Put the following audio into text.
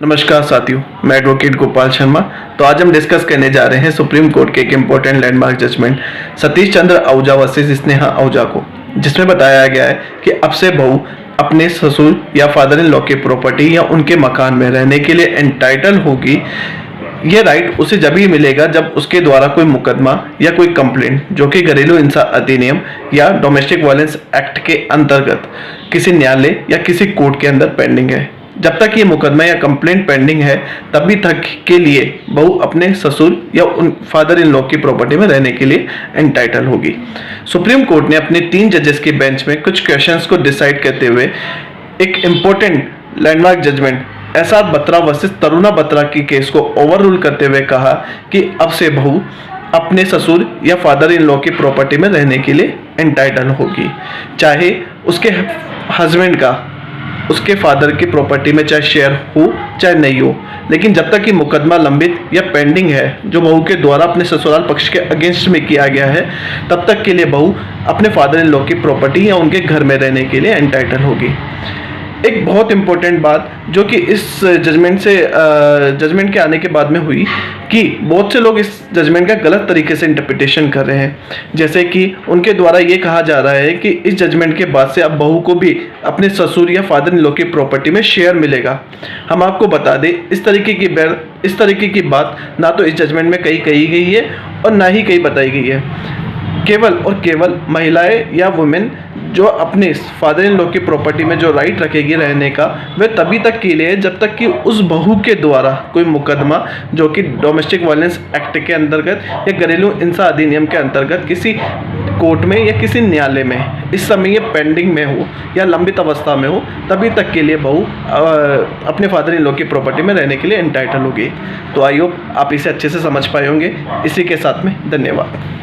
नमस्कार साथियों, मैं एडवोकेट गोपाल शर्मा। तो आज हम डिस्कस करने जा रहे हैं सुप्रीम कोर्ट के एक important landmark judgement Satish Chandra Ahuja versus Sneha Ahuja को, जिसमें बताया गया है कि अब से बहू अपने ससुर या फादर इन लॉ की प्रॉपर्टी या उनके मकान में रहने के लिए एंटाइटल होगी। ये राइट उसे जब ही मिलेगा जब उसके द्वारा कोई मुकदमा या कोई कंप्लेंट जो कि घरेलू हिंसा अधिनियम या डोमेस्टिक वायलेंस एक्ट के अंतर्गत किसी न्यायालय या किसी कोर्ट के अंदर पेंडिंग है। जब तक ये मुकदमा या कंप्लेंट पेंडिंग है तभी तक के लिए बहू अपने ससुर या उन फादर इन लॉ की प्रॉपर्टी में रहने के लिए एंटाइटल होगी। सुप्रीम कोर्ट ने अपने 3 जजेस की बेंच में कुछ क्वेश्चंस को डिसाइड करते हुए एक important landmark judgement SR Batra versus Taruna Batra की केस को ओवररूल करते हुए कहा कि अब से बहू अपने ससुर या फादर इन लॉ की प्रॉपर्टी में रहने के लिए एंटाइटल होगी, चाहे उसके हस्बैंड का उसके फादर की प्रॉपर्टी में चाहे शेयर हो चाहे नहीं हो। लेकिन जब तक कि मुकदमा लंबित या पेंडिंग है जो बहू के द्वारा अपने ससुराल पक्ष के अगेंस्ट में किया गया है, तब तक के लिए बहू अपने फादर इन लॉ की प्रॉपर्टी या उनके घर में रहने के लिए एंटाइटल होगी। एक बहुत इंपॉर्टेंट बात जो कि इस जजमेंट के आने के बाद में हुई कि बहुत से लोग इस जजमेंट का गलत तरीके से इंटरप्रिटेशन कर रहे हैं। जैसे कि उनके द्वारा ये कहा जा रहा है कि इस जजमेंट के बाद से अब बहू को भी अपने ससुर या फादर इन लॉ की प्रॉपर्टी में शेयर मिलेगा। हम आपको बता दें, इस तरीके की बात ना तो इस जजमेंट में कही गई है और ना ही कहीं बताई गई है। केवल और केवल महिलाएं या वुमेन जो अपने फादर इन लॉ की प्रॉपर्टी में जो राइट रखेगी रहने का, वह तभी तक के लिए जब तक कि उस बहू के द्वारा कोई मुकदमा जो कि डोमेस्टिक वायलेंस एक्ट के अंतर्गत या घरेलू हिंसा अधिनियम के अंतर्गत किसी कोर्ट में या किसी न्यायालय में इस समय ये पेंडिंग में हो या लंबित अवस्था में हो, तभी तक के लिए बहू अपने फादर इन लॉ की प्रॉपर्टी में रहने के लिए एंटाइटल होगी। तो आई होप आप इसे अच्छे से समझ पाए होंगे। इसी के साथ में धन्यवाद।